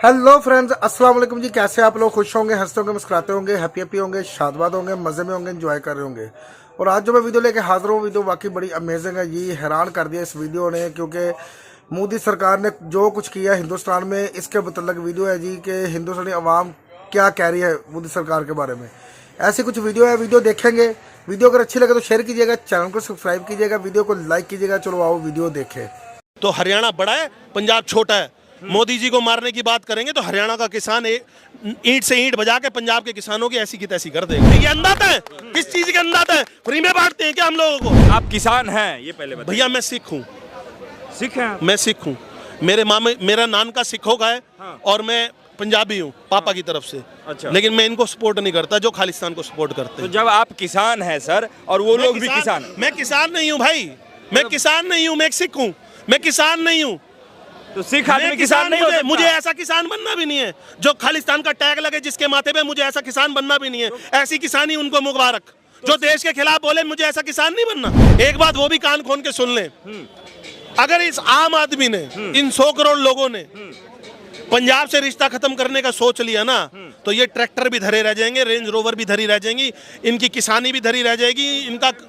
Hello friends, अस्सलाम वालेकुम जी। कैसे आप लोग? खुश होंगे, हंसते होंगे, मुस्कुराते होंगे, हैप्पी होंगे, शादबाद होंगे, मज़े में होंगे, एंजॉय कर रहे होंगे। और आज जो मैं वीडियो लेके हाजिर हूँ, वीडियो वाकई बड़ी अमेजिंग है जी। हैरान कर दिया इस वीडियो ने, क्योंकि मोदी सरकार ने जो कुछ किया हिंदुस्तान में, इसके मतलब वीडियो है जी कि हिंदुस्तानी अवाम क्या कह रही है मोदी सरकार के बारे में। ऐसी कुछ वीडियो है, वीडियो देखेंगे। वीडियो अगर अच्छी लगे तो शेयर कीजिएगा, चैनल को सब्सक्राइब कीजिएगा, वीडियो को लाइक कीजिएगा। चलो आओ वीडियो देखें। तो हरियाणा बड़ा है, पंजाब छोटा है। मोदी जी को मारने की बात करेंगे तो हरियाणा का किसान ईंट से ईंट बजा के पंजाब के किसानों की ऐसी की तैसी कर देगा। ये अंदाता है, किस चीज के अंदाता है? फ्री में बांटते हैं क्या हम लोगों को? आप किसान हैं ये पहले बताइए। भैया मैं सिख हूँ। सिख हैं? मैं सिख हूँ। मेरा नान का सिखों का है। हाँ। और मैं पंजाबी हूँ पापा की तरफ से। अच्छा। लेकिन मैं इनको सपोर्ट नहीं करता जो खालिस्तान को सपोर्ट करते तो हैं। जब आप किसान हैं सर, और वो लोग भी किसान हैं। मैं किसान नहीं हूँ भाई, मैं किसान नहीं हूँ, मैं एक सिख हूँ, मैं किसान नहीं हूँ। तो सिख आदमी किसान नहीं हो सकता? मुझे ऐसा किसान बनना भी नहीं है जो खालिस्तान का टैग लगे जिसके माथे पे। मुझे ऐसा किसान बनना भी नहीं है। ऐसी किसानी उनको मुबारक जो देश के खिलाफ बोले। मुझे ऐसा किसान नहीं बनना। एक बात वो भी कान खोल के सुन ले, अगर इस आम आदमी ने, इन 100 करोड़ लोगों ने पंजाब से रिश्ता खत्म करने का सोच लिया ना, तो ये ट्रैक्टर भी धरे रह जाएंगे, रेंज रोवर भी धरी रह जाएंगी, इनकी किसानी भी धरी रह जाएगी,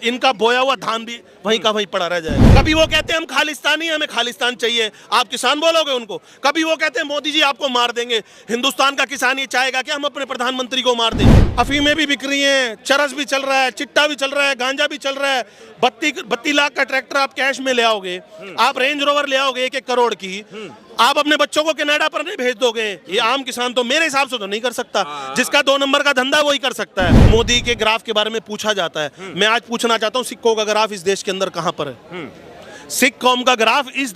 इनका बोया हुआ धान भी वहीं का वहीं पड़ा रह जाएगा। कभी वो कहते हैं हम खालिस्तानी, हमें खालिस्तान चाहिए, आप किसान बोलोगे उनको। कभी वो कहते हैं मोदी जी आपको मार देंगे। हिंदुस्तान का किसान ये चाहेगा कि हम अपने प्रधानमंत्री को मार दें। अफीमें भी बिक रही हैं, चरस भी चल रहा है, चिट्टा भी चल रहा है, गांजा भी चल रहा है। 32 लाख का ट्रैक्टर आप कैश में ले आओगे, आप रेंज रोवर ले आओगे 1-1 करोड़ की, आप अपने बच्चों को कनाडा पर नहीं भेज दोगे। ये आम किसान तो मेरे हिसाब से तो नहीं कर सकता। जिसका 2 नंबर का धंधा वही कर सकता है। मोदी के ग्राफ के बारे में पूछा जाता है, मैं आज पूछना चाहता हूँ सिखों का ग्राफ इस देश के अंदर कहाँ पर है? सिख कौम का ग्राफ इस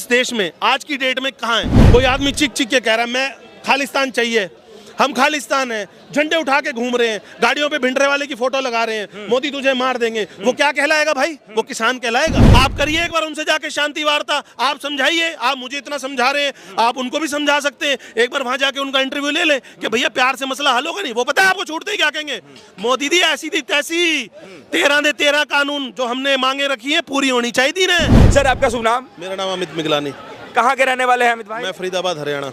देश में आज की डेट में कहाँ है? कोई आदमी चिक चिक के कह रहा है मैं खालिस्तान चाहिए, हम खालिस्तान हैं, झंडे उठा के घूम रहे हैं, गाड़ियों पे भिंडरे वाले की फोटो लगा रहे हैं, मोदी तुझे मार देंगे। वो क्या कहलाएगा भाई? वो किसान कहलाएगा? आप करिए एक बार उनसे जाके शांति वार्ता, आप समझाइए। आप मुझे इतना समझा रहे हैं, आप उनको भी समझा सकते हैं। एक बार वहां जाके उनका इंटरव्यू ले ले कि भैया प्यार से मसला हल होगा नहीं। वो पता है आपको छूटते ही क्या कहेंगे? मोदी दी ऐसी थी तैसी, 13 कानून जो हमने मांगे रखी है पूरी होनी चाहिए थी ना। सर आपका शुभ नाम? मेरा नाम अमित मिगलानी। कहाँ के रहने वाले हैं अमित भाई? मैं फरीदाबाद हरियाणा।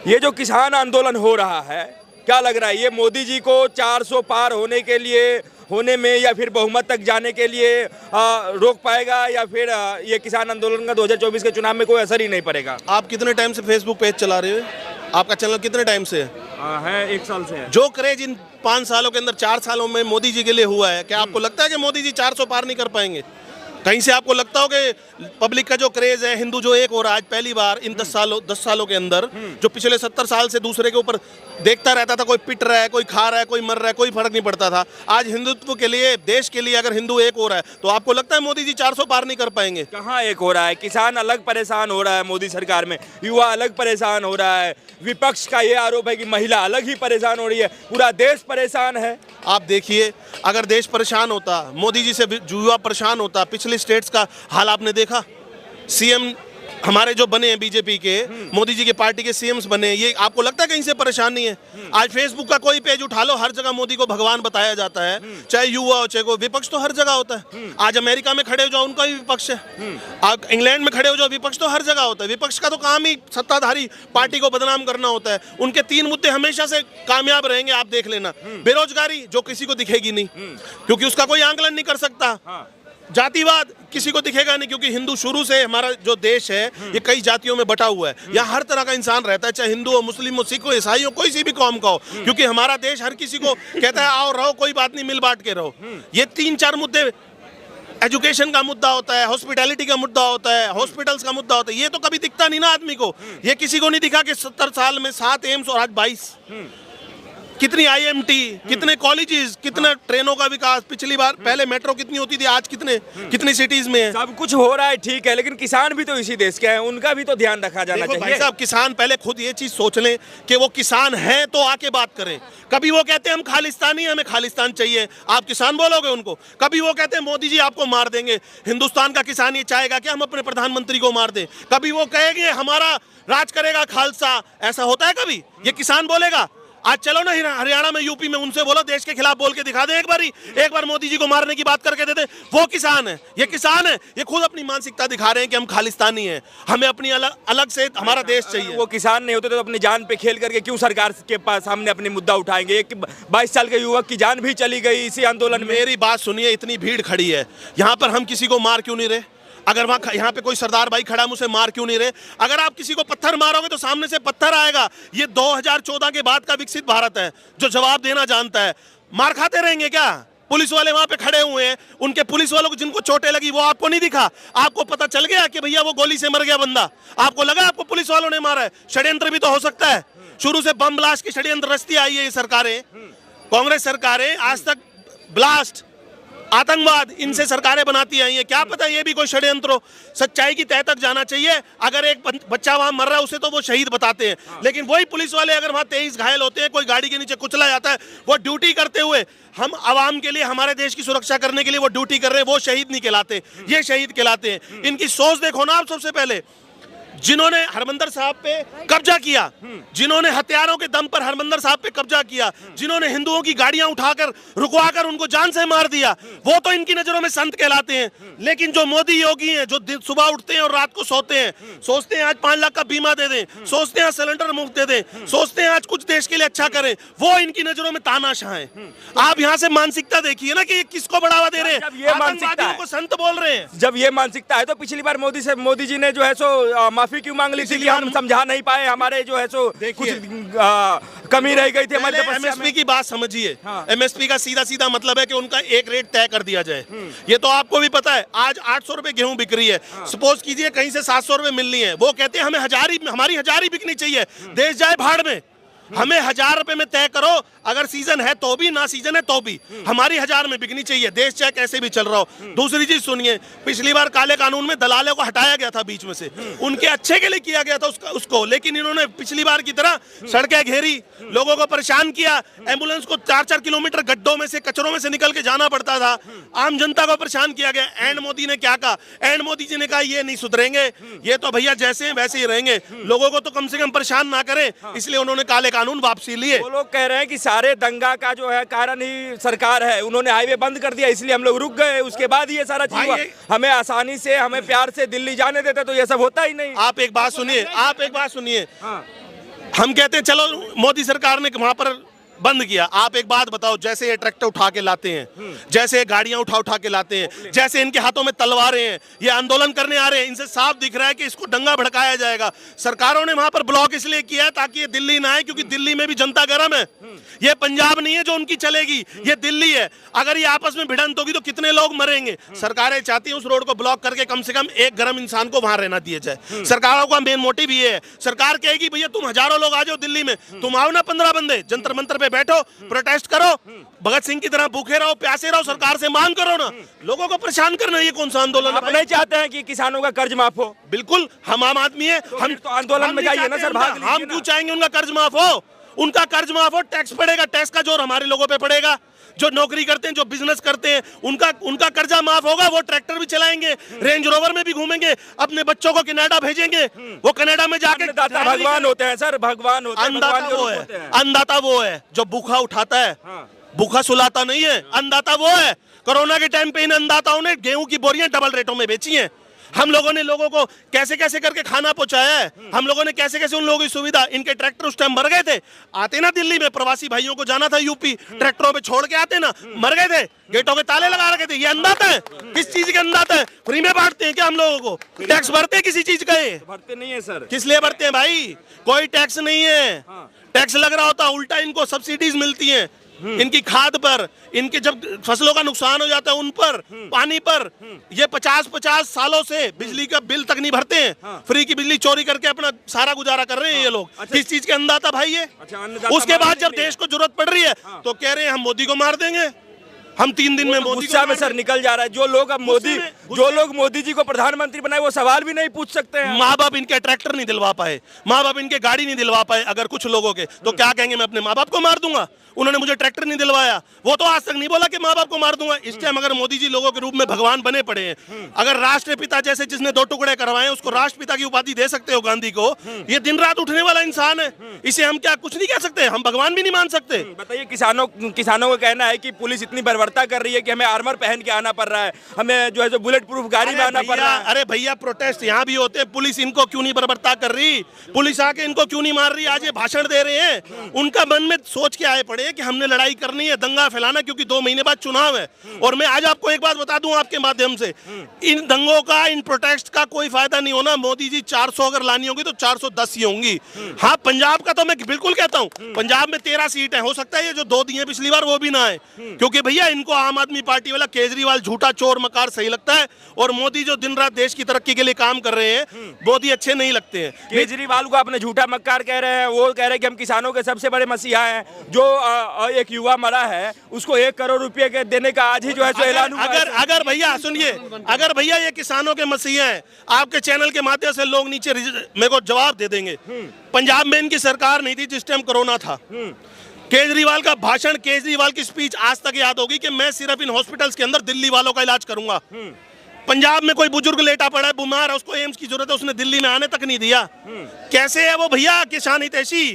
ये जो किसान आंदोलन हो रहा है, क्या लग रहा है ये मोदी जी को 400 पार होने में या फिर बहुमत तक जाने के लिए रोक पाएगा, या फिर ये किसान आंदोलन का 2024 के चुनाव में कोई असर ही नहीं पड़ेगा? आप कितने टाइम से फेसबुक पेज चला रहे हो? आपका चैनल कितने टाइम से है? है 1 साल से है। जो क्रेज इन 5 सालों के अंदर 4 सालों में मोदी जी के लिए हुआ है, क्या आपको लगता है कि मोदी जी 400 पार नहीं कर पाएंगे? कहीं से आपको लगता हो कि पब्लिक का जो क्रेज है, हिंदू जो एक हो रहा है आज पहली बार इन 10 सालों के अंदर, जो पिछले 70 साल से दूसरे के ऊपर देखता रहता था, कोई पिट रहा है, कोई खा रहा है, कोई मर रहा है, कोई फर्क नहीं पड़ता था। आज हिंदुत्व के लिए, देश के लिए अगर हिंदू एक हो रहा है, तो आपको लगता है मोदी जी 400 पार नहीं कर पाएंगे? कहाँ एक हो रहा है? किसान अलग परेशान हो रहा है मोदी सरकार में, युवा अलग परेशान हो रहा है, विपक्ष का ये आरोप है कि महिला अलग ही परेशान हो रही है, पूरा देश परेशान है। आप देखिए, अगर देश परेशान होता, मोदी जी से युवा परेशान होता, पिछले स्टेट्स का हाल आपने देखा। सीएम हमारे जो बने हैं बीजेपी के, मोदी जी के पार्टी के सीएम्स बने, ये आपको लगता है कहीं से परेशान नहीं है? आज फेसबुक का कोई पेज उठा लो, हर जगह मोदी को भगवान बताया जाता है, चाहे युवा हो चाहे कोई। विपक्ष तो हर जगह होता है। आज अमेरिका में खड़े हो जाओ, उनका भी विपक्ष है। आप इंग्लैंड में खड़े हो जाओ, विपक्ष तो हर जगह होता है। विपक्ष का तो काम ही सत्ताधारी पार्टी को बदनाम करना होता है। उनके 3 मुद्दे हमेशा से कामयाब रहेंगे, आप देख लेना। बेरोजगारी जो किसी को दिखेगी नहीं, क्योंकि उसका कोई आंकलन नहीं कर सकता। जातिवाद किसी को दिखेगा नहीं, क्योंकि हिंदू शुरू से, हमारा जो देश है ये कई जातियों में बटा हुआ है। यहाँ हर तरह का इंसान रहता है, चाहे हिंदू हो, मुस्लिम हो, सिख हो, ईसाई हो, कोई सी भी कौम का हो, क्योंकि हमारा देश हर किसी को कहता है आओ रहो, कोई बात नहीं, मिल बांट के रहो। ये 3-4 मुद्दे, एजुकेशन का मुद्दा होता है, हॉस्पिटैलिटी का मुद्दा होता है, हॉस्पिटल्स का मुद्दा होता है, ये तो कभी दिखता नहीं ना आदमी को। ये किसी को नहीं दिखा कि 70 साल में 7 एम्स और आज 22, कितनी आईएमटी, कितने कॉलेजेस, कितना ट्रेनों का विकास। पिछली बार पहले मेट्रो कितनी होती थी, आज कितनी सिटीज में है। सब कुछ हो रहा है, ठीक है, लेकिन किसान भी तो इसी देश के हैं, उनका भी तो ध्यान रखा जाना चाहिए। भाई साहब, किसान पहले खुद ये चीज सोच लें कि वो किसान हैं तो आके बात करें। कभी वो कहते हैं हम खालिस्तानी, हमें खालिस्तान चाहिए, आप किसान बोलोगे उनको? कभी वो कहते हैं मोदी जी आपको मार देंगे, हिंदुस्तान का किसान ये चाहेगा कि हम अपने प्रधानमंत्री को मार दें? कभी वो कहेंगे हमारा राज करेगा खालसा, ऐसा होता है कभी? ये किसान बोलेगा? आज चलो ना हरियाणा में, यूपी में, उनसे बोलो देश के खिलाफ बोल के दिखा दे एक बार मोदी जी को मारने की बात करके दे दे। वो किसान है, ये किसान है, ये खुद अपनी मानसिकता दिखा रहे हैं कि हम खालिस्तानी हैं, हमें अपनी अलग से हमारा देश चाहिए। वो किसान नहीं होते तो अपनी जान पे खेल करके क्यों सरकार के पास सामने अपनी मुद्दा उठाएंगे? एक 22 साल के युवक की जान भी चली गई इसी आंदोलन में। मेरी बात सुनिए, इतनी भीड़ खड़ी है यहाँ पर, हम किसी को मार क्यों नहीं रहे? अगर वहां यहाँ पे कोई सरदार भाई खड़ा है, मुझे मार क्यों नहीं रहे? अगर आप किसी को पत्थर मारोगे तो सामने से पत्थर आएगा। ये 2014 के बाद का विकसित भारत है जो जवाब देना जानता है। मार खाते रहेंगे क्या? पुलिस वाले वहां पे खड़े हुए हैं, उनके पुलिस वालों को जिनको चोटें लगी वो आपको नहीं दिखा? आपको पता चल गया कि भैया वो गोली से मर गया बंदा? आपको लगा आपको पुलिस वालों ने मारा है? षड्यंत्र भी तो हो सकता है। शुरू से बम ब्लास्ट की षड्यंत्र रचती आई है ये सरकारें, कांग्रेस सरकारें आज तक ब्लास्ट, आतंकवाद, इनसे सरकारें बनाती आई हैं। क्या पता ये भी कोई षड्यंत्र हो? सच्चाई की तह तक जाना चाहिए। अगर एक बच्चा वहां मर रहा है उसे तो वो शहीद बताते हैं, लेकिन वही पुलिस वाले अगर वहां 23 घायल होते हैं, कोई गाड़ी के नीचे कुचला जाता है, वो ड्यूटी करते हुए हम आवाम के लिए, हमारे देश की सुरक्षा करने के लिए वो ड्यूटी कर रहे हैं, वो शहीद नहीं कहलाते, ये शहीद कहलाते हैं। इनकी सोच देखो ना आप। सबसे पहले जिन्होंने हरमंदिर साहब पे कब्जा किया, जिन्होंने हथियारों के दम पर हरमंदिर साहब पे कब्जा किया, जिन्होंने हिंदुओं की गाड़ियां उठाकर रुकवाकर उनको जान से मार दिया, वो तो इनकी नजरों में संत कहलाते हैं। लेकिन जो मोदी योगी हैं, जो सुबह उठते हैं और रात को सोते हैं, सोचते हैं आज 5 लाख का बीमा दे दें, सोचते हैं आज सिलेंडर मुफ्त दे दें, सोचते हैं आज कुछ देश के लिए अच्छा करें, वो इनकी नजरों में तानाशाह हैं। आप यहाँ से मानसिकता देखिए ना कि ये किसको बढ़ावा दे रहे हैं। ये मानसिकता को संत बोल रहे हैं। जब ये मानसिकता है तो पिछली बार मोदी जी ने जो है सो माफी क्यों मांग ली थी कि हम समझा नहीं पाए, हमारे जो है सो कुछ कमी रह गई थी हमारे एमएसपी की बात समझिए। एमएसपी का सीधा सीधा मतलब है कि उनका एक रेट तय कर दिया जाए। ये तो आपको भी पता है, आज 800 रुपए गेहूं बिक रही है, सपोज कीजिए कहीं से 700 रुपए मिल रही है, वो कहते हैं हमें हमारी 1000 ही बिकनी चाहिए, देश जाए भाड़ में। हमें 1000 रुपए में तय करो, अगर सीजन है तो भी, ना सीजन है तो भी, हमारी 1000 में बिकनी चाहिए, देश चाहे कैसे भी चल रहा हो। दूसरी चीज सुनिए, पिछली बार काले कानून में दलालों को हटाया गया था बीच में से, उनके अच्छे के लिए किया गया था उसको, लेकिन इन्होंने पिछली बार की तरह सड़कें घेरी, लोगों को परेशान किया, एम्बुलेंस को 4-4 किलोमीटर गड्ढों में से, कचरों में से निकल के जाना पड़ता था, आम जनता को परेशान किया गया। एंड मोदी ने क्या कहा? एंड मोदी जी ने कहा ये नहीं सुधरेंगे, ये तो भैया जैसे हैं वैसे ही रहेंगे, लोगों को तो कम से कम परेशान ना करें, इसलिए उन्होंने काले कानून वापसी लिए। वो लोग कह रहे हैं कि सारे दंगा का जो है कारण ही सरकार है, उन्होंने हाईवे बंद कर दिया इसलिए हम लोग रुक गए, उसके बाद ये सारा चीज हुआ। हमें आसानी से, हमें प्यार से दिल्ली जाने देते तो ये सब होता ही नहीं। आप एक बात सुनिए, हम कहते हैं चलो मोदी सरकार ने वहां पर बंद किया, आप एक बात बताओ, जैसे ये ट्रैक्टर उठा के लाते हैं, जैसे गाड़ियां उठा के लाते हैं, जैसे इनके हाथों में तलवारें हैं, ये आंदोलन करने आ रहे हैं, इनसे साफ दिख रहा है कि इसको दंगा भड़काया जाएगा। सरकारों ने वहां पर ब्लॉक इसलिए किया है ताकि ये दिल्ली ना आए, क्योंकि दिल्ली में भी जनता गर्म है। ये पंजाब नहीं है जो उनकी चलेगी, ये दिल्ली है। अगर ये आपस में भिड़ंत होगी तो कितने लोग मरेंगे? सरकारें चाहती हैं उस रोड को ब्लॉक करके कम से कम एक गर्म इंसान को वहां रहना दिया जाए। सरकारों का मेन मोटिव ये है। सरकार कहेगी भैया तुम हजारों लोग आ जाओ दिल्ली में, तुम आओ ना 15 बंदे, जंतर मंतर पे बैठो, प्रोटेस्ट करो, भगत सिंह की तरह भूखे रहो, प्यासे रहो, सरकार से मांग करो ना। लोगों को परेशान करना ये कौन सा आंदोलन? आप नहीं चाहते हैं कि किसानों का कर्ज माफ हो? बिल्कुल, हम आम आदमी है, हम तो आंदोलन में जाइए ना सर, भाग लीजिए। हम क्यों चाहेंगे उनका कर्ज माफ हो? उनका कर्ज माफ हो, टैक्स पड़ेगा, टैक्स का जोर हमारे लोगों पे पड़ेगा। जो नौकरी करते हैं, जो बिजनेस करते हैं, उनका कर्जा माफ होगा, वो ट्रैक्टर भी चलाएंगे, रेंज रोवर में भी घूमेंगे, अपने बच्चों को कनाडा भेजेंगे, वो कनाडा में जाके भगवान होते हैं सर, भगवान होते हैं। अन्नदाता वो है जो भूखा उठाता है, भूखा सुलाता नहीं है। अन्नदाता वो है, कोरोना के टाइम पे इन अन्नदाताओं ने गेहूं की बोरियां डबल रेटों में बेची हैं। हम लोगों ने लोगों को कैसे कैसे करके खाना पहुंचाया है, हम लोगों ने कैसे कैसे उन लोगों की सुविधा, इनके ट्रैक्टर उस टाइम मर गए थे, आते ना दिल्ली में, प्रवासी भाइयों को जाना था यूपी, ट्रैक्टरों पे छोड़ के आते ना, मर गए थे, गेटों के ताले लगा रखे थे। ये अन्नदाता है, किस चीज के अन्नदाता है? फ्री में बांटते हैं क्या हम लोगों को? टैक्स भरते हैं किसी चीज का? भरते नहीं है सर। किस लिए भरते हैं भाई? कोई टैक्स नहीं है। टैक्स लग रहा होता, उल्टा इनको सब्सिडीज मिलती है, इनकी खाद पर, इनके जब फसलों का नुकसान हो जाता है उन पर, पानी पर। ये 50-50 सालों से बिजली का बिल तक नहीं भरते हैं, फ्री की बिजली चोरी करके अपना सारा गुजारा कर रहे हैं ये लोग। किस चीज के अन्नदाता भाई ये? उसके बाद जब देश को जरूरत पड़ रही है तो कह रहे हैं हम मोदी को मार देंगे। हम 3 दिन में मोदी गुस्सा को में सर निकल जा रहा है। जो लोग अब मोदी जी को प्रधानमंत्री बनाए वो सवाल भी नहीं पूछ सकते हैं। माँ बाप इनके ट्रैक्टर नहीं दिलवा पाए, माँ बाप इनके गाड़ी नहीं दिलवा पाए, अगर कुछ लोगों के तो क्या कहेंगे, मैं अपने माँ बाप को मार दूंगा, उन्होंने मुझे ट्रैक्टर नहीं दिलवाया। वो तो आज तक नहीं बोला कि माँ बाप को मार दूंगा। इस टाइम अगर मोदी जी लोगों के रूप में भगवान बने पड़े हैं, अगर राष्ट्रपिता जैसे जिसने 2 टुकड़े करवाए उसको राष्ट्रपिता की उपाधि दे सकते हो गांधी को, ये दिन रात उठने वाला इंसान है, इसे हम क्या कुछ नहीं कह सकते, हम भगवान भी नहीं मान सकते। बताइए, किसानों का कहना है कि पुलिस इतनी बर्बरता कर रही है कि हमें आर्मर पहन के आना पड़ रहा है, हमें जो है जो बुलेट प्रूफ गाड़ी में आना पड़ रहा है। अरे भैया, प्रोटेस्ट यहाँ भी होते हैं, पुलिस इनको क्यों नहीं बर्बरता कर रही, पुलिस आके इनको क्यों नहीं मार रही। आज ये भाषण दे रहे हैं, उनका मन में सोच के आए पड़े कि हमने लड़ाई करनी है, दंगा फैलाना, क्योंकि 2 महीने बाद चुनाव है। और मैं आज आपको एक बात बता दूं आपके माध्यम से, इन दंगों का, इन प्रोटेस्ट का कोई फायदा नहीं होना। मोदी जी 400 अगर लानी होगी तो 410 ही होंगी। हाँ, पंजाब का तो मैं बिल्कुल कहता हूं, पंजाब में 13 सीट है, हो सकता है ये जो 2 दी है पिछली बार वो भी ना आए, क्योंकि भैया इनको आम आदमी पार्टी वाला केजरीवाल झूठा चोर मकार सही लगता है, और मोदी जो दिन रात देश की तरक्की के लिए काम कर रहे हैं मोदी अच्छे नहीं लगते हैं। केजरीवाल को आपने झूठा मक्कार कह रहे हैं, वो कह रहे हैं कि हम किसानों के सबसे बड़े मसीहा हैं। जो एक युवा मरा है उसको 1 करोड़ रुपए के देने का आज ही जो है सो ऐलान हुआ है। अगर भैया सुनिए, अगर भैया ये किसानों के मसीहा हैं, आपके चैनल के माध्यम से लोग नीचे मेरे को जवाब दे देंगे। पंजाब में इनकी सरकार नहीं थी जिस टाइम कोरोना था। केजरीवाल का भाषण, केजरीवाल की स्पीच आज तक याद होगी कि मैं सिर्फ इन हॉस्पिटल्स के अंदर दिल्ली वालों का इलाज करूंगा। पंजाब में कोई बुजुर्ग लेटा पड़ा है, बीमार है, उसको एम्स की जरूरत है, उसने दिल्ली में आने तक नहीं दिया। कैसे है वो भैया किसान हितैषी,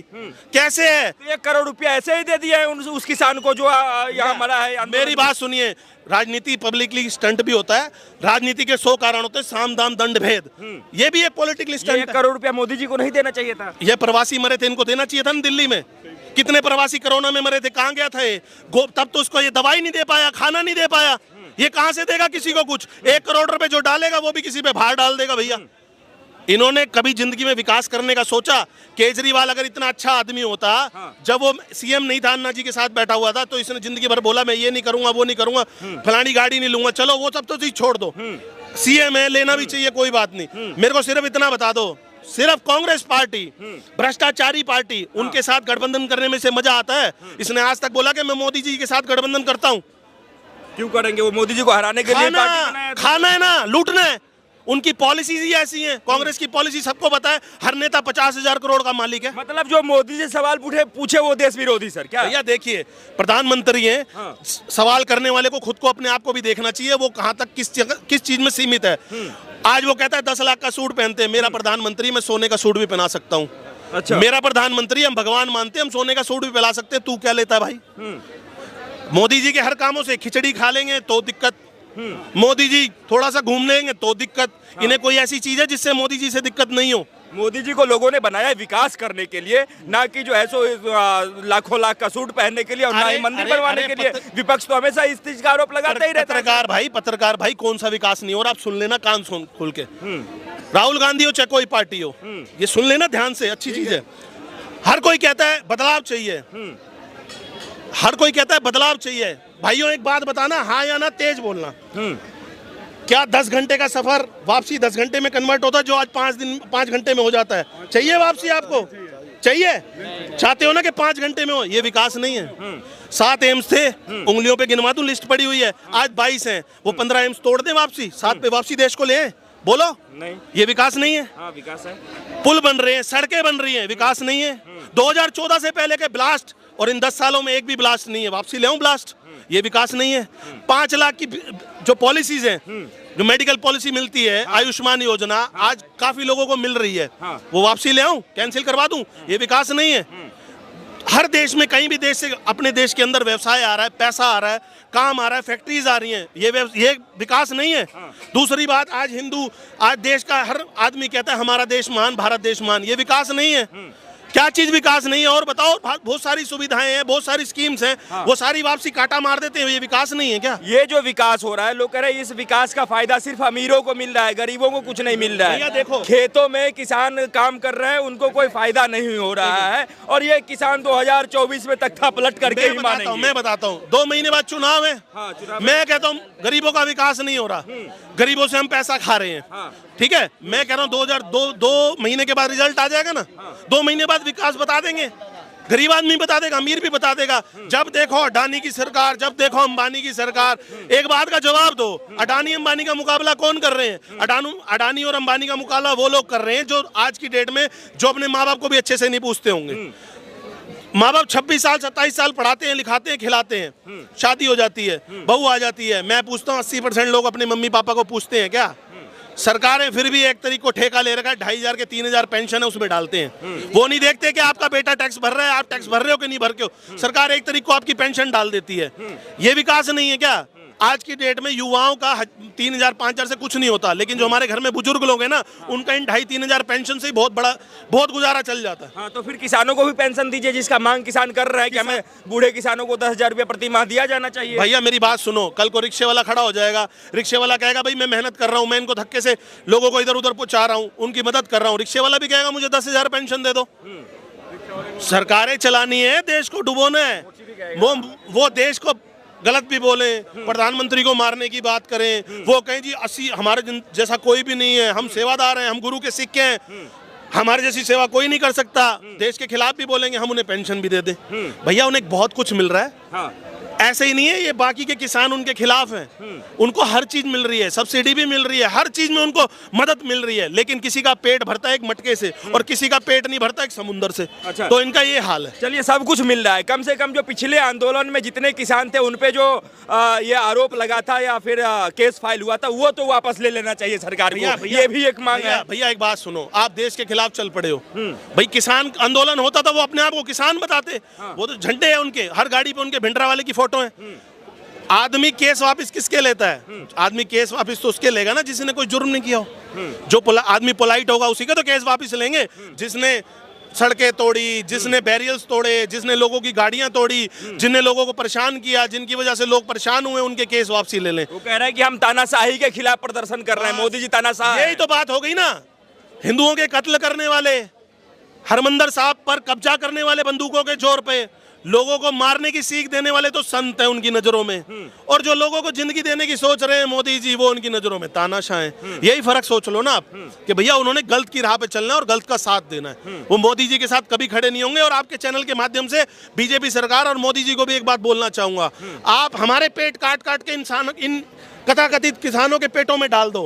कैसे है? 1 करोड़ रुपया ऐसे ही दे दिया है उस किसान को जो यहाँ मरा है। मेरी बात सुनिए, राजनीति पब्लिकली स्टंट भी होता है, राजनीति के 100 कारण होते हैं, साम दाम दंड भेद, ये भी एक पॉलिटिकल स्टंट है। 1 करोड़ रुपया मोदी जी को नहीं देना चाहिए था। ये प्रवासी मरे थे, इनको देना चाहिए था ना। दिल्ली में कितने प्रवासी कोरोना में मरे थे, कहाँ गया था ये? तब तो उसको ये दवाई नहीं दे पाया, खाना नहीं दे पाया, ये कहां से देगा किसी को कुछ? 1 करोड़ रुपए जो डालेगा वो भी किसी पे भार डाल देगा भैया। इन्होंने कभी जिंदगी में विकास करने का सोचा? केजरीवाल अगर इतना अच्छा आदमी होता, जब वो सीएम नहीं था, अन्ना जी के साथ बैठा हुआ था, तो इसने जिंदगी भर बोला मैं ये नहीं करूंगा, वो नहीं करूंगा, फलानी गाड़ी नहीं लूंगा। चलो वो सब तो चीज छोड़ दो, सीएम है, लेना भी चाहिए, कोई बात नहीं। मेरे को सिर्फ इतना बता दो, सिर्फ कांग्रेस पार्टी, भ्रष्टाचारी पार्टी, उनके साथ गठबंधन करने में से मजा आता है? इसने आज तक बोला कि मैं मोदी जी के साथ गठबंधन करता हूं। क्यों करेंगे? वो मोदी जी को हराने के लिए पार्टी बनाया है। खाना है ना, लूटना है। उनकी पॉलिसीज ही ऐसी हैं। कांग्रेस की पॉलिसी सबको पता है, हर नेता 50,000 करोड़ का मालिक है। मतलब जो मोदी जी सवाल पूछे वो देश विरोधी सर क्या? भैया देखिए, प्रधानमंत्री हैं, सवाल करने वाले को खुद को, अपने आप को भी देखना चाहिए, वो कहां तक किस चीज में सीमित है। आज वो कहता है 10 लाख का सूट पहनते हैं, मेरा प्रधानमंत्री, मैं सोने का सूट भी पहना सकता हूँ। अच्छा, मेरा प्रधानमंत्री, हम भगवान मानते हैं, हम सोने का सूट भी पहना सकते हैं, तू क्या लेता है भाई? मोदी जी के हर कामों से खिचड़ी खा लेंगे तो दिक्कत, मोदी जी थोड़ा सा घूम लेंगे तो दिक्कत। इन्हें कोई ऐसी चीज है जिससे मोदी जी से दिक्कत नहीं हो? मोदी जी को लोगों ने बनाया है विकास करने के लिए, ना कि जो है सो लाखों लाख का सूट पहनने के लिए, और ना ही मंदिर बनवाने के लिए। विपक्ष तो हमेशा इस चीज का आरोप लगाता ही रहता है। पत्रकार भाई कौन सा विकास नहीं हो रहा? आप सुन लेना कान सुन खोल के, राहुल गांधी हो चाहे कोई पार्टी हो, ये सुन लेना ध्यान से, अच्छी चीज है। हर कोई कहता है बदलाव चाहिए, हर कोई कहता है बदलाव चाहिए। भाइयों एक बात बताना, हाँ या ना, तेज बोलना। क्या 10 घंटे का सफर वापसी 10 घंटे में कन्वर्ट होता है, जो आज 5 घंटे में हो जाता है? चाहिए वापसी? आपको चाहिए? चाहते हो ना कि 5 घंटे में हो? ये विकास नहीं है। 7 एम्स थे, उंगलियों पे गिनवा दूं, लिस्ट पड़ी हुई है, आज 22 हैं, वो 15 एम्स तोड़ दें वापसी, 7 पे वापसी देश को ले आए? बोलो, नहीं, ये विकास नहीं है। हाँ, विकास है। पुल बन रहे हैं, सड़कें बन रही हैं, विकास नहीं है। 2014 से पहले के ब्लास्ट, और इन 10 सालों में एक भी ब्लास्ट नहीं है, वापसी ले आऊं ब्लास्ट, ये विकास नहीं है। 5 लाख की जो पॉलिसीज हैं, जो मेडिकल पॉलिसी मिलती है, आयुष्मान योजना, आज काफी लोगों को मिल रही है, वो वापसी ले आऊं, कैंसिल करवा दूं, ये विकास नहीं है। हर देश में, कहीं भी देश से अपने देश के अंदर व्यवसाय आ रहा है, पैसा आ रहा है, काम आ रहा है, फैक्ट्रीज आ रही हैं, ये विकास नहीं है। दूसरी बात, आज देश का हर आदमी कहता है हमारा देश महान, भारत देश महान, ये विकास नहीं है। क्या चीज विकास नहीं है? और बताओ, बहुत सारी सुविधाएं हैं, बहुत सारी स्कीम्स हैं, वो सारी वापसी काटा मार देते हैं, ये विकास नहीं है क्या? ये जो विकास हो रहा है, लोग कह रहे हैं इस विकास का फायदा सिर्फ अमीरों को मिल रहा है, गरीबों को कुछ नहीं मिल रहा है। देखो, खेतों में किसान काम कर रहे हैं, उनको कोई फायदा नहीं हो रहा है, और ये किसान 2024 में तख्ता पलट करके ही मानेंगे। मैं बताता हूँ, 2 महीने बाद चुनाव है। मैं कहता हूँ गरीबों का विकास नहीं हो रहा, गरीबों से हम पैसा खा रहे हैं, ठीक है? मैं कह रहा हूँ 2 महीने के बाद रिजल्ट आ जाएगा ना, 2 महीने बाद विकास बता देंगे। गरीब आदमी बता देगा, अमीर भी बता देगा। जब देखो अडानी की सरकार, जब देखो अंबानी की सरकार। एक बात का जवाब दो, अडानी अंबानी का मुकाबला कौन कर रहे हैं? अडानी और अंबानी का मुकाबला वो लोग कर रहे हैं जो आज की डेट में जो अपने माँ बाप को भी अच्छे से नहीं पूछते होंगे। माँ बाप 26 साल 27 साल पढ़ाते हैं, लिखाते हैं, खिलाते हैं, शादी हो जाती है, बहू आ जाती है। मैं पूछता हूँ 80% लोग अपने मम्मी पापा को पूछते हैं क्या? सरकारें फिर भी एक तरीके को ठेका ले रखा है, 2500 के 3000 पेंशन है उसमें डालते हैं। वो नहीं देखते कि आपका बेटा टैक्स भर रहा है, आप टैक्स भर रहे हो कि नहीं भर के हो। सरकार एक तरीके को आपकी पेंशन डाल देती है। ये विकास नहीं है क्या? आज की डेट में युवाओं का 3000 5000 से कुछ नहीं होता, लेकिन जो हमारे घर में बुजुर्ग लोग हैं ना, उनका इन 2500-3000 पेंशन से ही बहुत गुजारा चल जाता है। हाँ, तो फिर किसानों को भी पेंशन दीजिए, जिसका मांग किसान कर रहा है कि हमें बूढ़े किसानों को 10,000 रुपये प्रति माह दिया जाना चाहिए। भैया मेरी बात सुनो, कल को रिक्शे वाला खड़ा हो जाएगा, रिक्शे वाला कहेगा भाई मैं मेहनत कर रहा हूँ, मैं इनको धक्के से लोगों को इधर उधर पहुंचा रहा हूँ, उनकी मदद कर रहा हूँ। रिक्शे वाला भी कहेगा मुझे 10,000 पेंशन दे दो। सरकारें चलानी है, देश को डुबोना है। वो देश को गलत भी बोले, प्रधानमंत्री को मारने की बात करें, वो कहें जी 80 हमारे जैसा कोई भी नहीं है, हम सेवादार हैं, हम गुरु के सिक्के हैं, हमारे जैसी सेवा कोई नहीं कर सकता। देश के खिलाफ भी बोलेंगे, हम उन्हें पेंशन भी दे दें। भैया उन्हें बहुत कुछ मिल रहा है। हाँ। ऐसे ही नहीं है ये बाकी के किसान उनके खिलाफ हैं। उनको हर चीज मिल रही है, सब्सिडी भी मिल रही है, हर चीज में उनको मदद मिल रही है, लेकिन किसी का पेट भरता है एक मटके से और किसी का पेट नहीं भरता एक समुंदर से। अच्छा। तो इनका ये हाल है। चलिए, सब कुछ मिल रहा है, कम से कम जो पिछले आंदोलन में जितने किसान थे उन पे जो ये आरोप लगा था या फिर केस फाइल हुआ था, वो तो वापस ले लेना चाहिए सरकार को। ये भी एक मांग है। भैया एक बात सुनो, आप देश के खिलाफ चल पड़े हो। भाई किसान आंदोलन होता था, वो अपने आप को किसान बताते। वो तो झंडे हैं उनके, हर गाड़ी पे उनके भिंडरा वाले की फोटो है। आदमी केस वापस किसके लेता है? आदमी केस वापस तो उसके लेगा ना जिसने कोई जुर्म नहीं किया हो। जो आदमी पोलाइट होगा उसी के तो केस वापस लेंगे। जिसने सड़कें तोड़ी, जिसने बैरियर्स तोड़े, जिसने लोगों की गाड़ियां तोड़ी, जिनने लोगों को परेशान किया, जिनकी वजह से लोग परेशान हुए, उनके केस वापसी ले लें। वो कह रहे हैं कि हम तानाशाही के खिलाफ प्रदर्शन कर रहे हैं, मोदी जी तानाशाह। यही तो बात हो गई ना। हिंदुओं के कत्ल करने वाले, हरमंदिर साहब पर कब्जा करने वाले बंदूकों के जोर पे, लोगों को मारने की सीख देने वाले तो संत हैं उनकी नजरों में, और जो लोगों को जिंदगी देने की सोच रहे हैं मोदी जी, वो उनकी नजरों में तानाशाह हैं। यही फर्क सोच लो ना आप कि भैया उन्होंने गलत की राह पे चलना है और गलत का साथ देना है। वो मोदी जी के साथ कभी खड़े नहीं होंगे। और आपके चैनल के माध्यम से बीजेपी सरकार और मोदी जी को भी एक बात बोलना चाहूंगा, आप हमारे पेट काट काट के इन कथाकथित किसानों के पेटों में डाल दो,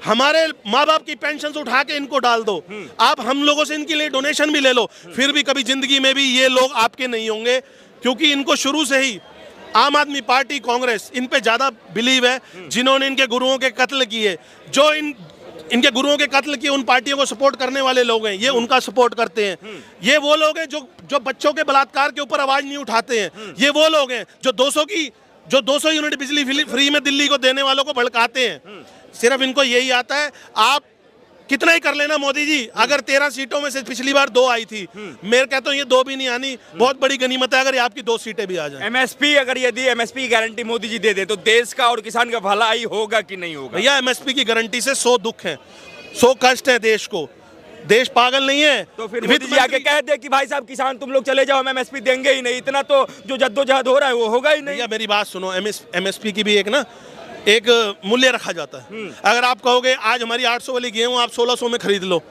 हमारे माँ बाप की पेंशन उठा के इनको डाल दो, आप हम लोगों से इनके लिए डोनेशन भी ले लो, फिर भी कभी जिंदगी में भी ये लोग आपके नहीं होंगे। क्योंकि इनको शुरू से ही आम आदमी पार्टी, कांग्रेस, इन पे ज्यादा बिलीव है। जिन्होंने इनके गुरुओं के कत्ल किए, जो इनके गुरुओं के कत्ल किए, उन पार्टियों को सपोर्ट करने वाले लोग हैं, ये उनका सपोर्ट करते हैं। ये वो लोग हैं जो बच्चों के बलात्कार के ऊपर आवाज नहीं उठाते हैं। ये वो लोग हैं जो 200 यूनिट बिजली फ्री में दिल्ली को देने वालों को भड़काते हैं। सिर्फ इनको यही आता है। आप कितना ही कर लेना मोदी जी, अगर 13 सीटों में से पिछली बार 2 आई थी, मैं कहता हूँ ये 2 भी नहीं आनी, बहुत बड़ी गनीमत है अगर आपकी 2 सीटें भी आ जाएं। एमएसपी अगर यदि एमएसपी की गारंटी मोदी जी दे दे तो देश का और किसान का भलाई होगा कि नहीं होगा? भैया एमएसपी की गारंटी से 100 दुख है, 100 कष्ट है देश को। देश पागल नहीं है। तो फिर मोदी जी आके कह दे कि भाई साहब किसान तुम लोग चले जाओ, हम एमएसपी देंगे ही नहीं, इतना तो जो जद्दोजहद हो रहा है वो होगा ही नहीं। भैया मेरी बात सुनो, एमएसपी की भी एक मूल्य रखा जाता है। अगर आप कहोगे आज हमारी 800 वाली गेहूं आप 1600 में खरीद लो,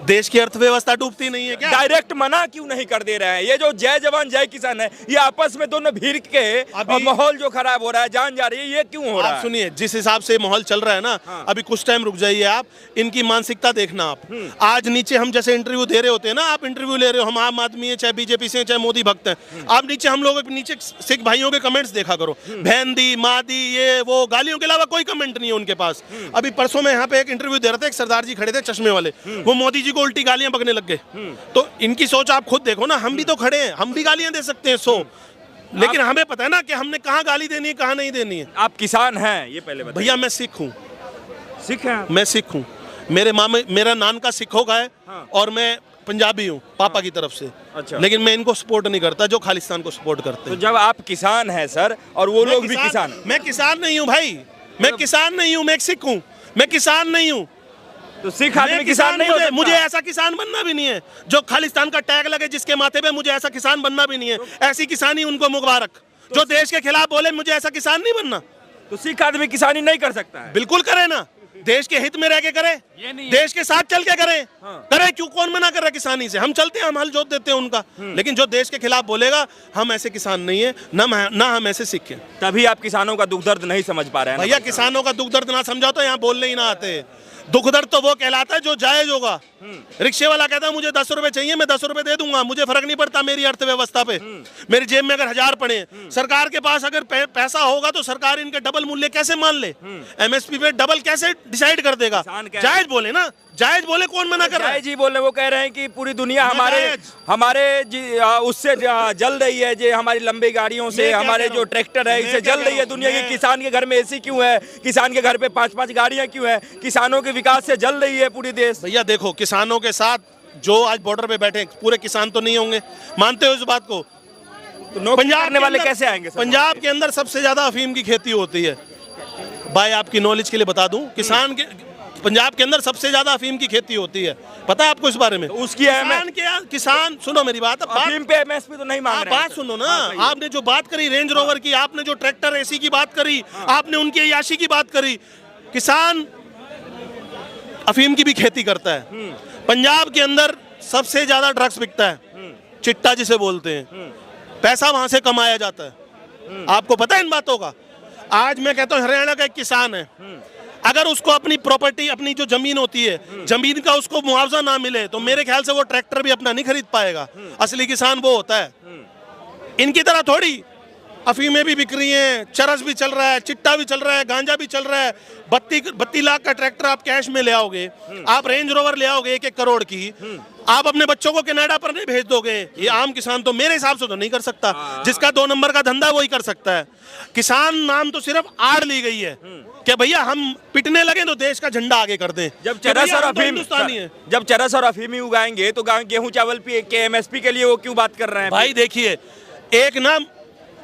देश की अर्थव्यवस्था डूबती नहीं है क्या? डायरेक्ट मना क्यों नहीं कर दे रहे हैं? ये जो जय जवान जय किसान है, ये आपस में दोनों भीड़ के माहौल जो खराब हो रहा है, जान जा रही है, ये क्यों हो रहा है? सुनिए, जिस हिसाब से माहौल चल रहा है ना, अभी कुछ टाइम रुक जाइए आप, इनकी मानसिकता देखना आप। आज नीचे हम जैसे इंटरव्यू दे रहे होते हैं ना, आप इंटरव्यू ले रहे हो, हम आम आदमी है, चाहे बीजेपी से, चाहे मोदी भक्त हैं, आप नीचे हम लोग नीचे सिख भाइयों के कमेंट्स देखा करो, बहन दी, माँ दी, ये वो, गालियों के अलावा कोई कमेंट नहीं है उनके पास। अभी परसों में यहाँ पे एक इंटरव्यू दे रहे थे, एक सरदार जी खड़े थे चश्मे वाले, वो मोदी जी को उल्टी गालियां बकने लग गए। तो इनकी सोच आप खुद देखो ना, हम भी तो खड़े हैं, हम भी गालियां दे सकते हैं 100, लेकिन हमें पता है ना कि हमने कहाँ गाली देनी है, कहाँ नहीं देनी है। आप किसान हैं ये पहले बताइए। भैया मैं सिख हूँ। सिख हैं? मैं सिख हूँ, मेरा नान का सिखों का है। और मैं पंजाबी हूँ पापा की तरफ से। अच्छा। लेकिन मैं इनको सपोर्ट नहीं करता जो खालिस्तान को सपोर्ट करते हैं। तो जब आप किसान हैं सर, और वो लोग भी किसान। मैं किसान नहीं हूँ भाई, मैं किसान नहीं हूँ, मैं एक सिख हूँ, मैं किसान नहीं हूँ। तो सिख आदमी किसान नहीं हो सकता? मुझे ऐसा किसान बनना भी नहीं है जो खालिस्तान का टैग लगे जिसके माथे पे, मुझे ऐसा किसान बनना भी नहीं है। ऐसी किसानी उनको मुबारक जो देश के खिलाफ बोले, मुझे ऐसा किसान नहीं बनना। तो सिख आदमी किसानी नहीं कर सकता है? बिल्कुल करे ना, देश के हित में रह के करे, ये नहीं है। देश के साथ चल के करे, हाँ। करे क्यों? कौन मना कर रहा है किसानी से? हम चलते हैं, हम हल जोत देते हैं उनका, लेकिन जो देश के खिलाफ बोलेगा, हम ऐसे किसान नहीं है, ना हम ऐसे सिख हैं। तभी आप किसानों का दुख दर्द नहीं समझ पा रहे हैं ना भैया भाई किसानों का दुख दर्द ना समझाओ तो यहाँ बोलने ही ना आते। दुख दर्द तो वो कहलाता है जो जायज होगा। रिक्शे वाला कहता है मुझे 10 रुपए चाहिए, मैं 10 रुपए दे दूंगा, मुझे फर्क नहीं पड़ता मेरी अर्थव्यवस्था पे। मेरी जेब में अगर 1000 पड़े, सरकार के पास अगर पैसा होगा तो सरकार इनके डबल मूल्य कैसे मान ले? एमएसपी पे डबल कैसे डिसाइड कर देगा? किसान कह- जायज बोले ना, जायज बोले, कौन मना कर रहा है? जय जी बोल रहे, वो कह रहे हैं कि पूरी दुनिया हमारे उससे जल रही है, जो हमारी लंबी गाड़ियों से, मैं क्या हमारे कह जो रहा हूं? ट्रैक्टर है मैं इससे क्या जल कह रही है रहा हूं? दुनिया की। मैं- किसान के घर में एसी क्यों है? किसान के घर पे 5-5 गाड़ियां क्यों है? किसानों के विकास से जल रही है पूरी देश। भैया देखो, किसानों के साथ जो आज बॉर्डर पे बैठे हैं, पूरे किसान तो नहीं होंगे, मानते हो इस बात को? तो नौकरी पंजाब करने के वाले अंदर- कैसे आएंगे सर? पंजाब के अंदर सबसे ज्यादा अफीम की खेती होती है। भाई आपकी नॉलेज के लिए बता दूं, पंजाब के अंदर सबसे ज्यादा अफीम की खेती होती है। पता है आपको इस बारे में? तो उसकी अहमियत- किसान सुनो मेरी बात, अफीम पे एमएसपी तो नहीं मांग आप रहे हैं बात सर। सुनो ना। हाँ, सही है। आपने जो बात करी रेंज रोवर की, आपने जो ट्रैक्टर एसी की बात करी, आपने उनकी अय्याशी की बात करी। किसान अफीम की भी खेती करता है। पंजाब के अंदर सबसे ज्यादा ड्रग्स बिकता है, चिट्टा जिसे बोलते हैं, पैसा वहां से कमाया जाता है। आपको पता है इन बातों का? आज मैं कहता हूं हरियाणा का एक किसान है, अगर उसको अपनी प्रॉपर्टी, अपनी जो जमीन होती है, जमीन का उसको मुआवजा ना मिले तो मेरे ख्याल से वो ट्रैक्टर भी अपना नहीं खरीद पाएगा। असली किसान वो होता है। इनकी तरह थोड़ी अफीमें भी बिक रही हैं, चरस भी चल रहा है, चिट्टा भी चल रहा है, गांजा भी चल रहा है। 32 लाख का ट्रैक्टर आप कैश में ले आओगे, आप रेंज रोवर ले आओगे 1-1 करोड़ की, आप अपने बच्चों को कनाडा पर नहीं भेज दोगे। ये आम किसान तो मेरे हिसाब से तो नहीं कर सकता। जिसका 2 नंबर का धंधा वही कर सकता है। किसान नाम तो सिर्फ आड़ ली गई है कि भैया हम पिटने लगे तो देश का झंडा आगे कर दें। जब कि चरस भैया और हम तो अफीम हिंदुस्तानी हैं। जब चरस और अफीम ही उगाएंगे तो गेहूं चावल के एमएसपी के लिए वो क्यों बात कर रहे हैं? भाई देखिए, एक ना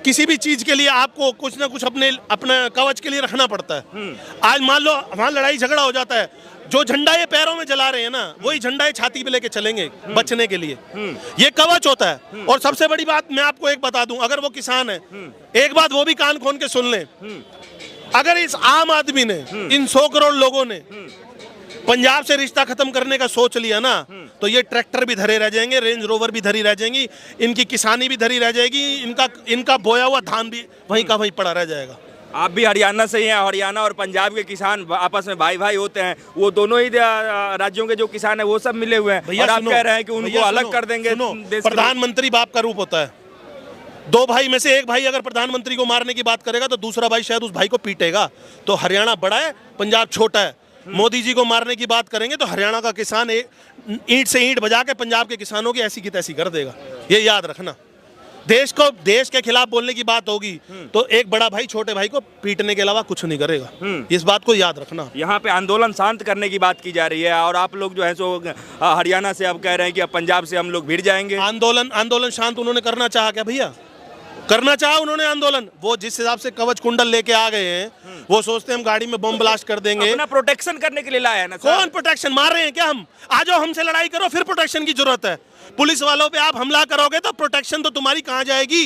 किसी भी चीज के लिए आपको कुछ ना कुछ अपने कवच के लिए रखना पड़ता है। आज मान लो वहां लड़ाई झगड़ा हो जाता है, जो झंडा ये पैरों में जला रहे हैं ना, वही झंडा ये छाती पे लेके चलेंगे बचने के लिए। ये कवच होता है। और सबसे बड़ी बात मैं आपको एक बता दूं, अगर वो किसान है, एक बात वो भी कान खोल के सुन लें, अगर इस आम आदमी ने, इन 100 करोड़ लोगों ने पंजाब से रिश्ता खत्म करने का सोच लिया ना, तो ये ट्रैक्टर भी धरे रह जाएंगे, रेंज रोवर भी धरी रह जाएंगी, इनकी किसानी भी धरी रह जाएगी, इनका बोया हुआ धान भी वहीं का वहीं पड़ा रह जाएगा। आप भी हरियाणा से ही हैं। हरियाणा और पंजाब के किसान आपस में भाई भाई होते हैं। वो दोनों ही राज्यों के जो किसान हैं वो सब मिले हुए हैं, और आप कह रहे हैं कि उनको अलग कर देंगे। प्रधानमंत्री बाप का रूप होता है। 2 भाई में से एक भाई अगर प्रधानमंत्री को मारने की बात करेगा तो दूसरा भाई शायद उस भाई को पीटेगा। तो हरियाणा बड़ा है, पंजाब छोटा है। मोदी जी को मारने की बात करेंगे तो हरियाणा का किसान ईंट से ईंट बजा के पंजाब के किसानों की ऐसी की तैसी कर देगा। ये याद रखना। देश के खिलाफ बोलने की बात होगी तो एक बड़ा भाई छोटे भाई को पीटने के अलावा कुछ नहीं करेगा। इस बात को याद रखना। यहाँ पे आंदोलन शांत करने की बात की जा रही है, और आप लोग जो है सो हरियाणा से अब कह रहे हैं कि अब पंजाब से हम लोग भिड़ जाएंगे। आंदोलन शांत उन्होंने करना चाहा क्या भैया? करना चाहा उन्होंने आंदोलन। वो जिस हिसाब से कवच कुंडल लेके आ गए हैं, वो सोचते हैं हम गाड़ी में बम ब्लास्ट कर देंगे। अपना प्रोटेक्शन करने के लिए लाया है ना सर। कौन प्रोटेक्शन? मार रहे हैं क्या हम? आ जाओ हमसे लड़ाई करो, फिर प्रोटेक्शन की जरूरत है। पुलिस वालों पे आप हमला करोगे तो प्रोटेक्शन तो तुम्हारी कहां जाएगी?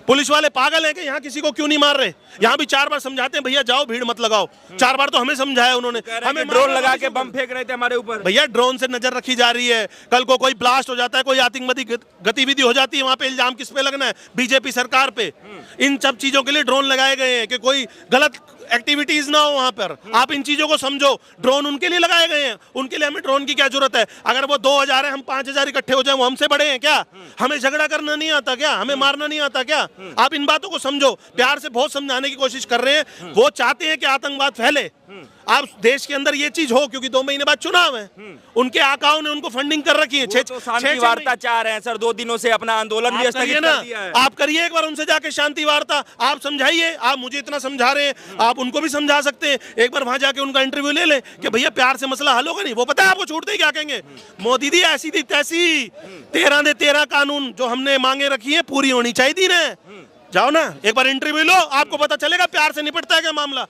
पुलिस वाले पागल हैं कि यहाँ किसी को क्यों नहीं मार रहे? यहाँ भी 4 बार समझाते हैं भैया जाओ भीड़ मत लगाओ। 4 बार तो हमें समझाया उन्होंने। हमें ड्रोन लगा के बम फेंक रहे थे हमारे ऊपर। भैया ड्रोन से नजर रखी जा रही है। कल को कोई ब्लास्ट हो जाता है, कोई आतंकवादी गतिविधि हो जाती है, वहां पे इल्जाम किस पे लगना है? बीजेपी सरकार पे। इन सब चीजों के लिए ड्रोन लगाए गए हैं कि कोई गलत एक्टिविटीज ना हो वहां पर। आप इन चीजों को समझो। ड्रोन उनके लिए लगाए गए हैं, उनके लिए हमें ड्रोन की क्या जरूरत है? अगर वो 2000 है, हम 5000 इकट्ठे हो जाए, वो हमसे बड़े हैं क्या? हमें झगड़ा करना नहीं आता क्या? हमें मारना नहीं आता क्या? आप इन बातों को समझो। प्यार से बहुत समझाने की कोशिश कर रहे हैं। वो चाहते हैं कि आतंकवाद फैले। आप देश के अंदर ये चीज हो, क्योंकि 2 महीने बाद चुनाव है। उनके आकाओं ने उनको फंडिंग कर रखी है। तो शांति वार्ता चाह रहे हैं सर, 2 दिनों से अपना आंदोलन भी स्थगित कर दिया है। आप करिए एक बार उनसे जाके शांति वार्ता, आप समझाइए। आप मुझे इतना समझा रहे हैं, आप उनको भी समझा सकते हैं। एक बार वहां जाके उनका इंटरव्यू ले लें कि भैया प्यार से मसला हल होगा नहीं। वो पता है आपको छूटते ही क्या कहेंगे? मोदी दी ऐसी थी तैसी, 13 दे 13 कानून जो हमने मांगे रखी है पूरी होनी चाहिए थी ना। जाओ ना एक बार इंटरव्यू लो, आपको पता चलेगा प्यार से निपटता है क्या मामला।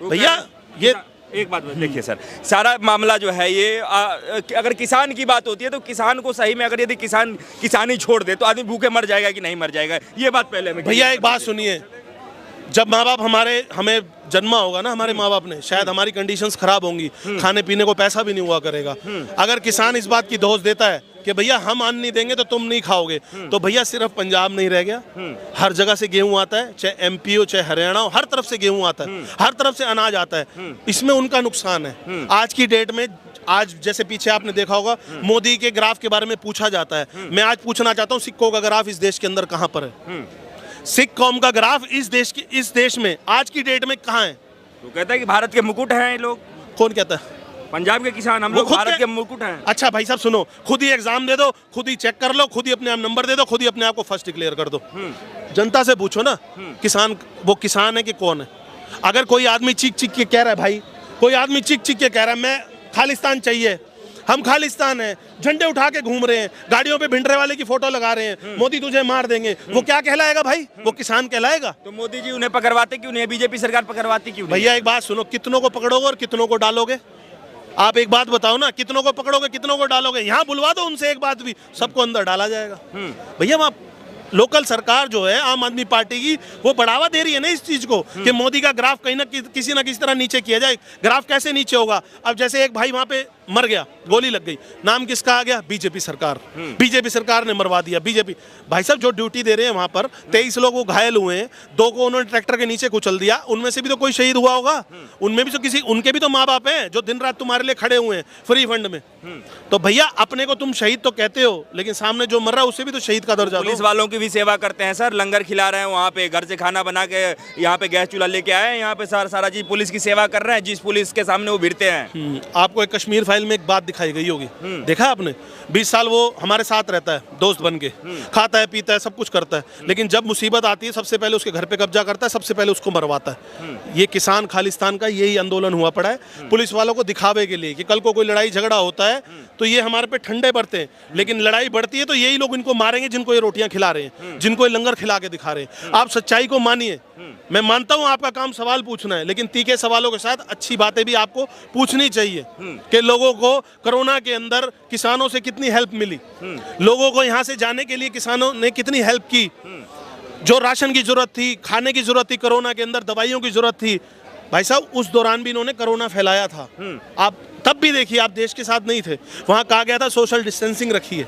भैया ये एक बात देखिए सर, सारा मामला जो है ये अगर किसान की बात होती है तो किसान को सही में अगर यदि किसानी छोड़ दे तो आदमी भूखे मर जाएगा कि नहीं मर जाएगा, ये बात पहले में। भैया एक बात सुनिए, जब माँ बाप हमें जन्मा होगा ना हमारे माँ बाप ने, शायद हमारी कंडीशंस खराब होंगी, खाने पीने को पैसा भी नहीं हुआ करेगा। अगर किसान इस बात की दोष देता है कि भैया हम अन्न नहीं देंगे तो तुम नहीं खाओगे, तो भैया सिर्फ पंजाब नहीं रह गया, हर जगह से गेहूं आता है, चाहे एमपी हो चाहे हरियाणा हो, हर तरफ से गेहूं आता है, हर तरफ से अनाज आता है। इसमें उनका नुकसान है। आज की डेट में, आज जैसे पीछे आपने देखा होगा मोदी के ग्राफ के बारे में पूछा जाता है, मैं आज पूछना चाहता हूँ सिक्कों का ग्राफ इस देश के अंदर कहाँ पर है? सिख कौम का ग्राफ इस देश में आज की डेट में कहाँ है? तो कहता है कि भारत के मुकुट हैं ये लोग। कौन कहता है? पंजाब के किसान हम वो लोग खुद भारत के- के मुकुट हैं। अच्छा भाई साहब सुनो, खुद ही एग्जाम दे दो, खुद ही चेक कर लो, खुद ही अपने आप नंबर दे दो, खुद ही अपने आप को फर्स्ट डिक्लेयर कर दो। जनता से पूछो ना, किसान वो किसान है कि कौन है? अगर कोई आदमी चीख चीख के कह रहा है, भाई कोई आदमी चीख चीख के कह रहा है मैं खालिस्तान चाहिए, हम खालिस्तान है, झंडे उठा के घूम रहे हैं, गाड़ियों पे भिंडरे वाले की फोटो लगा रहे हैं, मोदी तुझे मार देंगे, वो क्या कहलाएगा भाई? वो किसान कहलाएगा? तो मोदी जी उन्हें पकड़वाते क्यों नहीं है? बीजेपी सरकार पकड़वाती क्यों नहीं? भैया एक बात सुनो, कितनों को पकड़ोगे और कितनों को डालोगे? आप एक बात बताओ ना, कितनों को पकड़ोगे कितनों को डालोगे? यहाँ बुलवा दो उनसे एक बात भी, सबको अंदर डाला जाएगा। भैया वहाँ लोकल सरकार जो है आम आदमी पार्टी की, वो बढ़ावा दे रही है ना इस चीज को कि मोदी का ग्राफ कहीं ना किसी ना किसी तरह नीचे किया जाए। ग्राफ कैसे नीचे होगा? अब जैसे एक भाई वहां पे मर गया, गोली लग गई, नाम किसका आ गया? बीजेपी सरकार। बीजेपी सरकार ने मरवा दिया। बीजेपी भाई साहब जो ड्यूटी दे रहे हैं वहां पर 23 लोग वो घायल हुए हैं, 2 को उन्होंने ट्रैक्टर के नीचे कुचल दिया, उनमें से भी तो कोई शहीद हुआ होगा, उनमें भी तो किसी, उनके भी तो माँ बाप हैं जो दिन रात तुम्हारे लिए खड़े हुए हैं फ्री फंड में। तो भैया अपने को तुम शहीद तो कहते हो, लेकिन सामने जो मर रहा है उसे भी तो शहीद का दर्जा दो। पुलिस वालों की भी सेवा करते हैं सर, लंगर खिला रहे हैं वहाँ पे, घर से खाना बना के यहाँ पे गैस चूल्हा लेके आए हैं, यहाँ पे सारा चीज पुलिस की सेवा कर रहे हैं, जिस पुलिस के सामने वो भिड़ते हैं। आपको एक कश्मीर फाइल में एक बात दिखाई गई होगी, देखा आपने? 20 साल वो हमारे साथ रहता है दोस्त बन के, खाता है पीता है सब कुछ करता है, लेकिन जब मुसीबत आती है सबसे पहले उसके घर पे कब्जा करता है, सबसे पहले उसको मरवाता है। ये किसान खालिस्तान का यही आंदोलन हुआ पड़ा है, पुलिस वालों को दिखावे के लिए कि कल को कोई लड़ाई झगड़ा होता है तो ये हमारे पे ठंडे पड़ते हैं, लेकिन लड़ाई बढ़ती है तो यही लोग इनको मारेंगे जिनको ये रोटियां खिला रहे हैं, जिनको ये लंगर खिला के दिखा रहे हैं। आप सच्चाई को मानिए। मैं मानता हूं आपका काम सवाल पूछना है, लेकिन तीखे सवालों के साथ अच्छी बातें भी आपको पूछनी चाहिए कि लोगों को कोरोना के अंदर किसानों से कितनी हेल्प मिली, लोगों को यहां से जाने के लिए किसानों ने कितनी हेल्प की, जो राशन की जरूरत थी, खाने की जरूरत थी, कोरोना के अंदर दवाइयों की जरूरत थी। भाई साहब उस दौरान भी इन्होंने कोरोना फैलाया था। आप तब भी देखिए, आप देश के साथ नहीं थे, वहां कहा गया था सोशल डिस्टेंसिंग रखिए,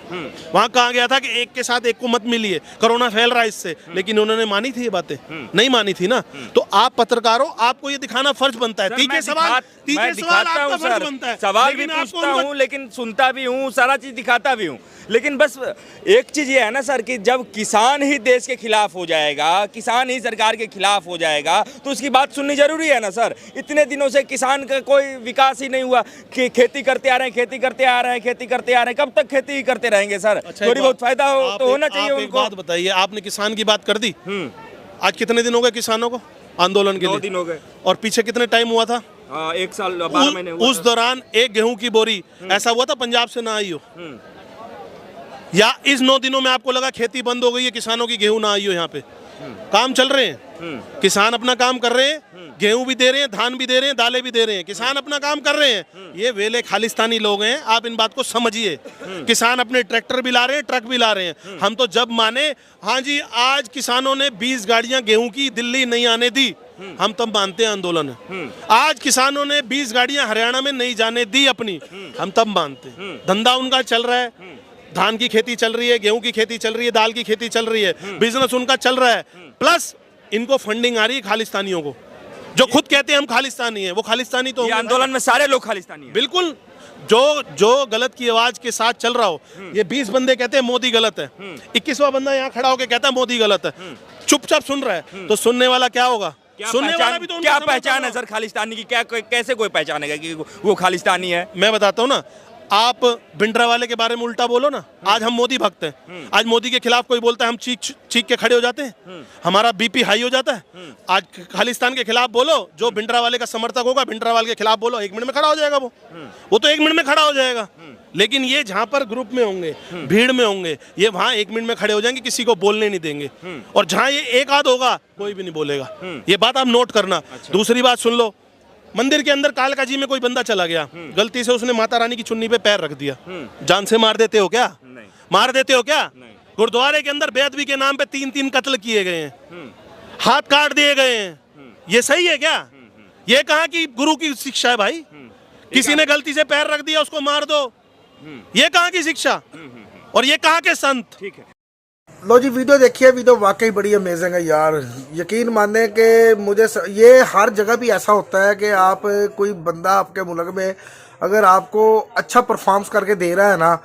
वहां कहा गया था कि एक के साथ एक को मत मिलिए, कोरोना फैल रहा है इससे, लेकिन उन्होंने मानी थी ये बातें? नहीं मानी थी ना। तो आप पत्रकारों, आपको ये दिखाना फर्ज बनता है। तीखे सवाल आपका फर्ज बनता है, सवाल भी लेकिन आपको पूछता हूँ, लेकिन सुनता भी हूँ, सारा चीज दिखाता भी हूँ, लेकिन बस एक चीज ये है ना सर कि जब किसान ही देश के खिलाफ हो जाएगा, किसान ही सरकार के खिलाफ हो जाएगा, तो उसकी बात सुननी जरूरी है ना सर। इतने दिनों से किसान का कोई विकास ही नहीं हुआ, खेती करते आ रहे हैं, खेती करते आ रहे हैं, खेती करते आ रहे हैं, कब तक खेती ही करते रहेंगे सर? अच्छा, थोड़ी बहुत फायदा हो तो होना चाहिए एक उनको। बात बताइए, आपने किसान की बात कर दी, आज कितने दिन हो गए किसानों को आंदोलन के 2 लिए? दिन हो गए। और पीछे कितने टाइम हुआ था? 1 साल 12 महीने हुआ उस था। दौरान एक गेहूं की बोरी ऐसा हुआ था पंजाब से ना आई हो? या इस 9 दिनों में आपको लगा खेती बंद हो गई है, किसानों की गेहूं ना आई हो? यहाँ पे काम चल रहे हैं, किसान अपना काम कर रहे हैं, गेहूं भी दे रहे हैं, धान भी दे रहे हैं, दालें भी दे रहे हैं, किसान अपना काम कर रहे हैं। ये वेले खालिस्तानी लोग हैं, आप इन बात को समझिए। किसान अपने ट्रैक्टर भी ला रहे हैं, ट्रक भी ला रहे हैं। हम तो जब माने, हाँ जी आज किसानों ने 20 गाड़ियां गेहूं की दिल्ली नहीं आने दी, हम तब मानते हैं आंदोलन है। आज किसानों ने 20 गाड़ियां हरियाणा में नहीं जाने दी अपनी, हम तब मानते हैं। धंधा उनका चल रहा है, धान की खेती चल रही है, गेहूं की खेती चल रही है, दाल की खेती चल रही है, बिजनेस उनका चल रहा है, प्लस इनको फंडिंग आ रही है खालिस्तानियों को, जो खुद कहते हैं हम खालिस्तानी हैं। वो खालिस्तानी तो ये आंदोलन में सारे लोग खालिस्तानी हैं। बिल्कुल, जो गलत की आवाज के साथ चल रहा हो, ये 20 बंदे कहते हैं मोदी गलत है, 21वां बंदा यहाँ खड़ा होकर कहता है मोदी गलत है, चुपचाप सुन रहा है, तो सुनने वाला क्या होगा? सुनने वाला भी तो क्या पहचान है सर खालिस्तानी की? क्या कैसे कोई पहचानेगा कि वो खालिस्तानी है? मैं बताता हूँ ना, आप भिंडरा वाले के बारे में उल्टा बोलो ना। आज हम मोदी भक्त हैं, आज मोदी के खिलाफ कोई बोलता है हम चीख के खड़े हो जाते हैं, हमारा बीपी हाई हो जाता है। आज खालिस्तान के खिलाफ बोलो, जो भिंडरा वाले का समर्थक होगा, भिंडरा वाले के खिलाफ बोलो, 1 मिनट में खड़ा हो जाएगा वो तो 1 मिनट में खड़ा हो जाएगा। लेकिन ये जहां पर ग्रुप में होंगे, भीड़ में होंगे, ये वहां 1 मिनट में खड़े हो जाएंगे, किसी को बोलने नहीं देंगे। और जहां ये एक आध होगा, कोई भी नहीं बोलेगा। ये बात आप नोट करना। दूसरी बात सुन लो, मंदिर के अंदर कालका जी में कोई बंदा चला गया, गलती से उसने माता रानी की चुन्नी पे पैर रख दिया, जान से मार देते हो क्या? मार देते हो क्या? गुरुद्वारे के अंदर बेअदबी के नाम पे 3-3 कत्ल किए गए हैं। हाथ काट दिए गए हैं, ये सही है क्या? ये कहाँ की गुरु की शिक्षा है भाई? किसी ने गलती से पैर रख दिया उसको मार दो, ये कहाँ की शिक्षा? और ये कहाँ के संत? ठीक है। लो जी, वीडियो देखिए, वीडियो वाकई बड़ी अमेजिंग है यार। यकीन माने कि ये हर जगह भी ऐसा होता है कि आप कोई बंदा आपके मुल्क में अगर आपको अच्छा परफॉर्म्स करके दे रहा है ना,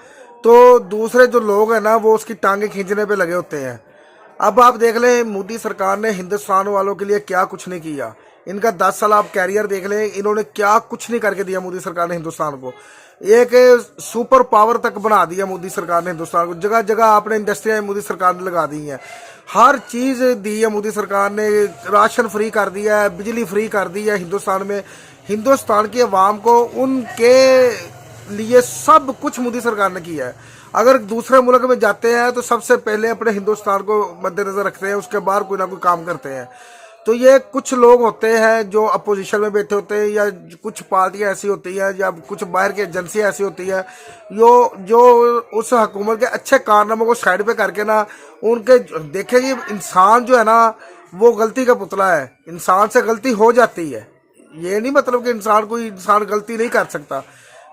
तो दूसरे जो लोग हैं ना वो उसकी टांगे खींचने पे लगे होते हैं। अब आप देख लें, मोदी सरकार ने हिंदुस्तान वालों के लिए क्या कुछ नहीं किया। इनका 10 साल आप कैरियर देख लें, इन्होंने क्या कुछ नहीं करके दिया मोदी सरकार ने हिंदुस्तान को। एक सुपर पावर तक बना दिया मोदी सरकार ने हिंदुस्तान को। जगह जगह आपने इंडस्ट्रियाँ मोदी सरकार ने लगा दी हैं, हर चीज़ दी है मोदी सरकार ने। राशन फ्री कर दिया है, बिजली फ्री कर दी है हिंदुस्तान में। हिंदुस्तान की आवाम को उनके लिए सब कुछ मोदी सरकार ने किया है। अगर दूसरे मुल्क में जाते हैं तो सबसे पहले अपने हिंदुस्तान को मद्देनजर रखते हैं, उसके बाद कोई ना कोई काम करते हैं। तो ये कुछ लोग होते हैं जो अपोजिशन में बैठे होते हैं, या कुछ पार्टियां ऐसी होती हैं, या कुछ बाहर की एजेंसियां ऐसी होती हैं जो उस हुकूमत के अच्छे कारनामों को साइड पे करके ना उनके देखे जी, इंसान जो है ना वो गलती का पुतला है। इंसान से गलती हो जाती है, ये नहीं मतलब कि इंसान गलती नहीं कर सकता,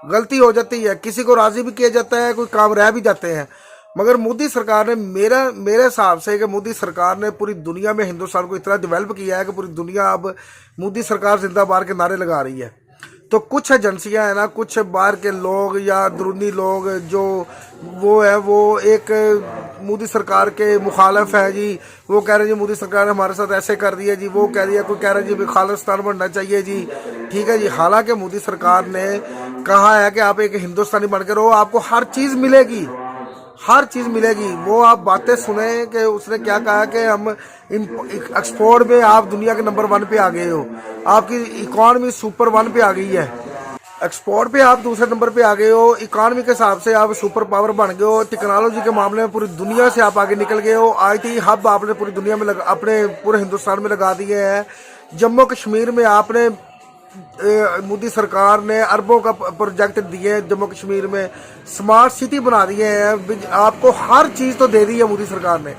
गलती हो जाती है। किसी को राजी भी किया जाता है, कोई काम रह भी जाते हैं। मगर मोदी सरकार ने मेरे हिसाब से कि मोदी सरकार ने पूरी दुनिया में हिंदुस्तान को इतना डेवलप किया है कि पूरी दुनिया अब मोदी सरकार जिंदाबाद के नारे लगा रही है। तो कुछ एजेंसियां हैं ना, कुछ बाहर के लोग या अंदरूनी लोग जो वो एक मोदी सरकार के मुखालफ है जी। वो कह रहे हैं जी मोदी सरकार ने हमारे साथ ऐसे कर दिया जी, वो कह रही है, कोई कह रहा है जी खालिस्तान बनना चाहिए जी। ठीक है जी, हालांकि मोदी सरकार ने कहा है कि आप एक हिंदुस्तानी बन के रहो, आपको हर चीज़ मिलेगी, हर चीज़ मिलेगी। वो आप बातें सुने कि उसने क्या कहा कि हम एक्सपोर्ट में आप दुनिया के नंबर 1 पे आ गए हो, आपकी इकॉनमी सुपर 1 पे आ गई है, एक्सपोर्ट पे आप दूसरे नंबर पे आ गए हो, इकॉनमी के हिसाब से आप सुपर पावर बन गए हो, टेक्नोलॉजी के मामले में पूरी दुनिया से आप आगे निकल गए हो। आईटी हब आपने पूरी दुनिया में अपने पूरे हिंदुस्तान में लगा दिए हैं। जम्मू कश्मीर में आपने मोदी सरकार ने अरबों का प्रोजेक्ट दिए जम्मू कश्मीर में, स्मार्ट सिटी बना दिए हैं, आपको हर चीज़ तो दे दी है मोदी सरकार ने।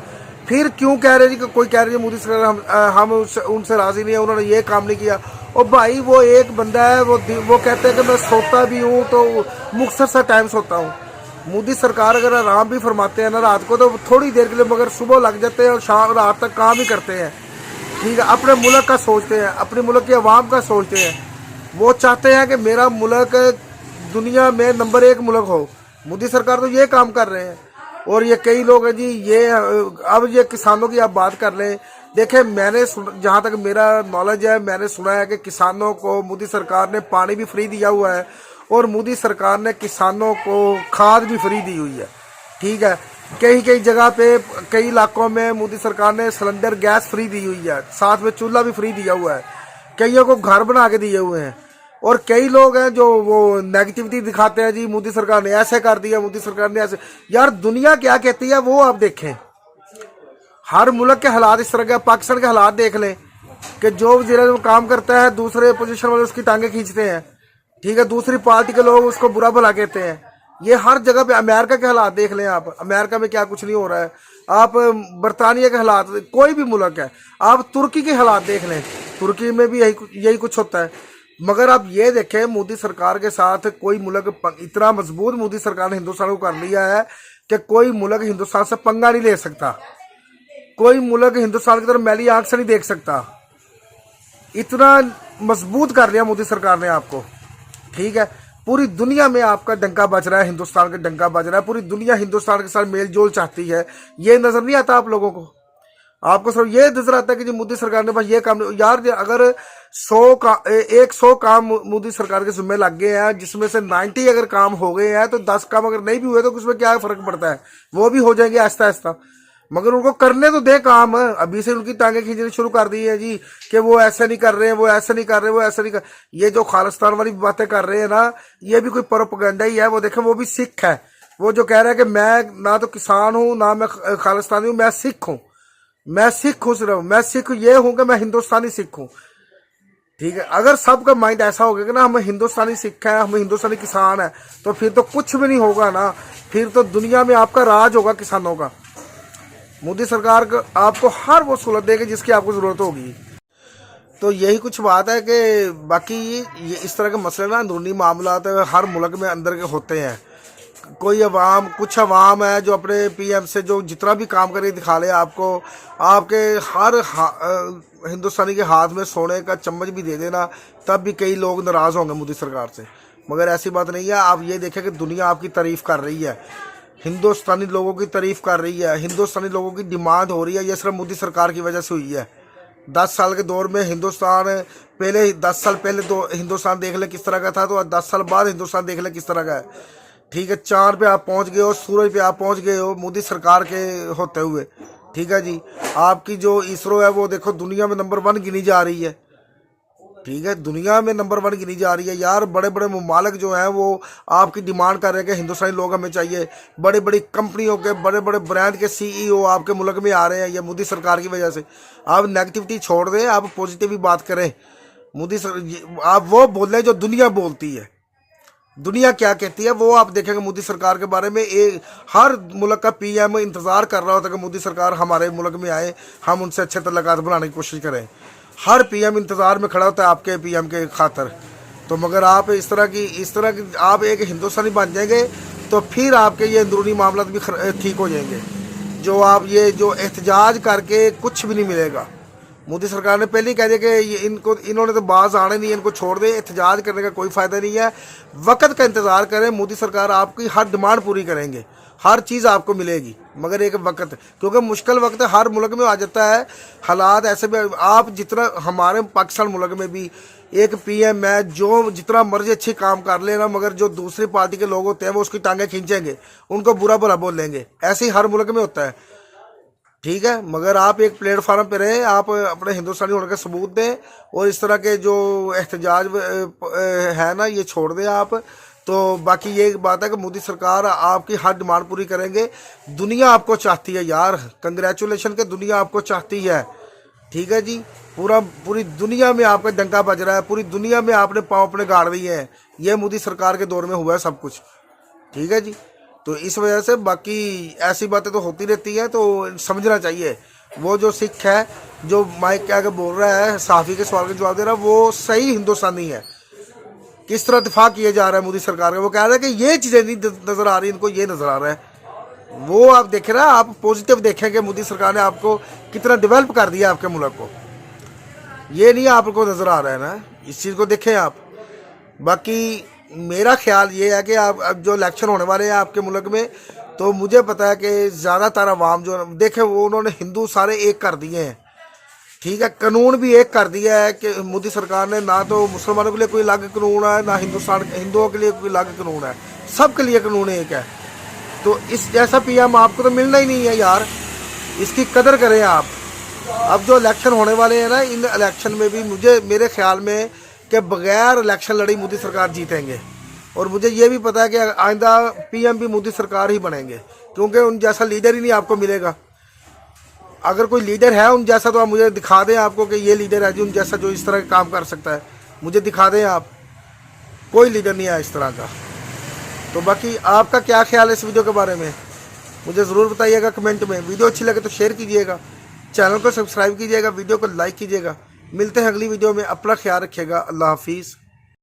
फिर क्यों कह रहे जी कि कोई कह रहे हैं मोदी सरकार हम उनसे राजी नहीं है, उन्होंने ये काम नहीं किया। और भाई वो एक बंदा है, वो कहते हैं कि मैं सोता भी हूँ तो मुख्तसर सा टाइम सोता हूँ। मोदी सरकार अगर आराम भी फरमाते हैं ना रात को तो थोड़ी देर के लिए, मगर सुबह लग जाते हैं और शाम रात तक काम ही करते हैं। ठीक है, अपने मुल्क का सोचते हैं, अपने मुल्क की आवाम का सोचते हैं। वो चाहते हैं कि मेरा मुल्क दुनिया में नंबर 1 मुल्क हो। मोदी सरकार तो ये काम कर रहे हैं। और ये कई लोग हैं जी, ये अब ये किसानों की आप बात कर लें, देखें मैंने जहाँ तक मेरा नॉलेज है, मैंने सुना है कि किसानों को मोदी सरकार ने पानी भी फ्री दिया हुआ है और मोदी सरकार ने किसानों को खाद भी फ्री दी हुई है। ठीक है, कई जगह पे कई इलाकों में मोदी सरकार ने सिलेंडर गैस फ्री दी हुई है, साथ में चूल्हा भी फ्री दिया हुआ है, कईयों को घर बना के दिए हुए हैं। और कई लोग हैं जो वो नेगेटिविटी दिखाते हैं जी मोदी सरकार ने ऐसे कर दिया, मोदी सरकार ने ऐसे। यार दुनिया क्या कहती है वो आप देखें, हर मुल्क के हालात इस तरह के। पाकिस्तान के हालात देख लें कि जो जिले में काम करता है दूसरे पोजीशन वाले उसकी टांगे खींचते हैं। ठीक है, दूसरी पार्टी के लोग उसको बुरा भला कहते हैं। ये हर जगह पे। अमेरिका के हालात देख लें आप, अमेरिका में क्या कुछ नहीं हो रहा है। आप बरतानिया के हालात, कोई भी मुल्क है, आप तुर्की के हालात देख लें, तुर्की में भी यही कुछ होता है। मगर आप ये देखें मोदी सरकार के साथ कोई मुल्क इतना मजबूत मोदी सरकार ने हिंदुस्तान को कर लिया है कि कोई मुल्क हिंदुस्तान से पंगा नहीं ले सकता, कोई मुल्क हिंदुस्तान की तरफ मैली आंख से नहीं देख सकता। इतना मजबूत कर लिया मोदी सरकार ने आपको। ठीक है, पूरी दुनिया में आपका डंका बज रहा है, हिंदुस्तान का डंका बज रहा है। पूरी दुनिया हिंदुस्तान के साथ मेल जोल चाहती है। ये नजर नहीं आता आप लोगों को? आपको सिर्फ ये नजर आता है कि जी मोदी सरकार ने बस ये काम। यार अगर 100 काम मोदी सरकार के जिम्मे लग गए हैं, जिसमें से 90 अगर काम हो गए हैं तो 10 काम अगर नहीं भी हुए तो उसमें क्या फर्क पड़ता है, वो भी हो जाएंगे आहिस्ता आहिस्ता। मगर उनको करने तो दे काम। अभी से उनकी टांगे खींचनी शुरू कर दी है जी कि वो ऐसे नहीं कर रहे हैं, वो ऐसे नहीं कर रहे, वो ऐसे नहीं कर। ये जो खालिस्तान वाली बातें कर रहे हैं ना, ये भी कोई प्रोपेगेंडा ही है। वो देखें, वो भी सिख है। वो जो कह रहा है कि मैं ना तो किसान हूँ ना मैं खालिस्तानी हूँ, मैं सिख हूँ। मैं सिख हूँ, सिर्फ मैं सिख ये हूँ कि मैं हिंदुस्तानी सिख हूँ। ठीक है, अगर सबका माइंड ऐसा हो गया कि ना हम हिंदुस्तानी सिख हैं, हम हिंदुस्तानी किसान हैं, तो फिर तो कुछ भी नहीं होगा ना। फिर तो दुनिया में आपका राज होगा किसानों का। मोदी सरकार आपको हर वो सहूलत देगी जिसकी आपको ज़रूरत होगी। तो यही कुछ बात है कि बाकी ये इस तरह के मसले ना अंदरूनी मामला हर मुल्क में अंदर के होते हैं। कोई अवाम, कुछ अवाम है जो अपने पीएम से जो जितना भी काम करके दिखा ले आपको, आपके हर हिंदुस्तानी के हाथ में सोने का चम्मच भी दे देना, तब भी कई लोग नाराज़ होंगे मोदी सरकार से। मगर ऐसी बात नहीं है। आप ये देखें कि दुनिया आपकी तारीफ़ कर रही है, हिंदुस्तानी लोगों की तारीफ़ कर रही है, हिंदुस्तानी लोगों की डिमांड हो रही है। ये सिर्फ मोदी सरकार की वजह से हुई है। 10 साल के दौर में हिंदुस्तान पहले 10 साल पहले तो हिंदुस्तान देख ले किस तरह का था, तो 10 साल बाद हिंदुस्तान देख ले किस तरह का है। ठीक है, चांद पे आप पहुंच गए हो, सूरज पे आप पहुंच गए हो मोदी सरकार के होते हुए। ठीक है जी, आपकी जो इसरो है वो देखो दुनिया में नंबर 1 गिनी जा रही है। ठीक है, दुनिया में नंबर 1 गिनी जा रही है यार। बड़े बड़े ममालिक जो हैं वो आपकी डिमांड कर रहे हैं कि हिंदुस्तानी लोग हमें चाहिए। बड़ी बड़ी कंपनियों के, बड़े बड़े ब्रांड के CEO आपके मुल्क में आ रहे हैं, ये मोदी सरकार की वजह से। आप नेगेटिविटी छोड़ दें, आप पॉजिटिव ही बात करें। आप वो बोलें जो दुनिया बोलती है। दुनिया क्या कहती है वो आप देखेंगे मोदी सरकार के बारे में। हर मुल्क का PM इंतज़ार कर रहा होता है कि मोदी सरकार हमारे मुल्क में आए, हम उनसे अच्छे तल्लुकात बनाने की कोशिश करें। हर PM इंतज़ार में खड़ा होता है आपके PM के खातर। तो मगर आप इस तरह की आप एक हिंदुस्तानी बन जाएंगे तो फिर आपके ये अंदरूनी मामला भी ठीक हो जाएंगे। जो आप ये जो एहतजाज करके कुछ भी नहीं मिलेगा। मोदी सरकार ने पहले ही कह दिया कि इन्होंने तो बाज आने नहीं, इनको छोड़ दे, एहतजाज करने का कोई फ़ायदा नहीं है। वक्त का इंतज़ार करें, मोदी सरकार आपकी हर डिमांड पूरी करेंगे, हर चीज़ आपको मिलेगी। मगर एक वक्त, क्योंकि मुश्किल वक्त हर मुल्क में आ जाता है, हालात ऐसे भी। आप जितना हमारे पाकिस्तान मुल्क में भी एक PM है जो जितना मर्जी अच्छी काम कर लेना, मगर जो दूसरी पार्टी के लोग होते हैं वो उसकी टांगें खींचेंगे, उनको बुरा भला बोल लेंगे। ऐसे ही हर मुल्क में होता है। ठीक है, मगर आप एक प्लेटफार्म पे रहे, आप अपने हिंदुस्तानी होने का सबूत दें और इस तरह के जो एहतजाज है ना ये छोड़ दें आप। तो बाकी ये बात है कि मोदी सरकार आपकी हर डिमांड पूरी करेंगे। दुनिया आपको चाहती है यार, कंग्रेचुलेशन के, दुनिया आपको चाहती है। ठीक है जी, पूरी दुनिया में आपका डंका बज रहा है, पूरी दुनिया में आपने पाँव अपने गाड़ दिए हैं। ये मोदी सरकार के दौर में हुआ है सब कुछ। ठीक है जी, तो इस वजह से बाकी ऐसी बातें तो होती रहती हैं, तो समझना चाहिए। वो जो सिख है जो माइक के आगे बोल रहा है, सहाफ़ी के सवाल का जवाब दे रहा है, वो सही हिंदुस्तानी है। किस तरह दिफा किया जा रहा है मोदी सरकार का, वो कह रहा है कि ये चीज़ें नहीं नज़र आ रही, इनको ये नज़र आ रहा है। वो आप देखें ना, आप पॉजिटिव देखें कि मोदी सरकार ने आपको कितना डेवलप कर दिया आपके मुल्क को। ये नहीं आपको नज़र आ रहा है ना, इस चीज़ को देखें आप। बाकी मेरा ख्याल ये है कि आप अब जो इलेक्शन होने वाले हैं आपके मुल्क में, तो मुझे पता है कि ज़्यादातर अवाम जो देखें वो उन्होंने हिंदू सारे एक कर दिए हैं। ठीक है, कानून भी एक कर दिया है कि मोदी सरकार ने, ना तो मुसलमानों के लिए कोई अलग कानून है, ना हिंदुओं के लिए कोई अलग कानून है, सबके लिए कानून एक है। तो इस जैसा PM आपको तो मिलना ही नहीं है यार, इसकी कदर करें आप। अब जो इलेक्शन होने वाले हैं ना, इन इलेक्शन में भी मेरे ख्याल में कि बगैर इलेक्शन लड़ी मोदी सरकार जीतेंगे। और मुझे ये भी पता है कि आइंदा PM भी मोदी सरकार ही बनेंगे, क्योंकि उन जैसा लीडर ही नहीं आपको मिलेगा। अगर कोई लीडर है उन जैसा, तो आप मुझे दिखा दें आपको कि ये लीडर है जो उन जैसा जो इस तरह का काम कर सकता है, मुझे दिखा दें आप। कोई लीडर नहीं है इस तरह का। तो बाकी आपका क्या ख्याल है इस वीडियो के बारे में, मुझे ज़रूर बताइएगा कमेंट में। वीडियो अच्छी लगे तो शेयर कीजिएगा, चैनल को सब्सक्राइब कीजिएगा, वीडियो को लाइक कीजिएगा। मिलते हैं अगली वीडियो में, अपना ख्याल रखिएगा। अल्लाह हाफिज़।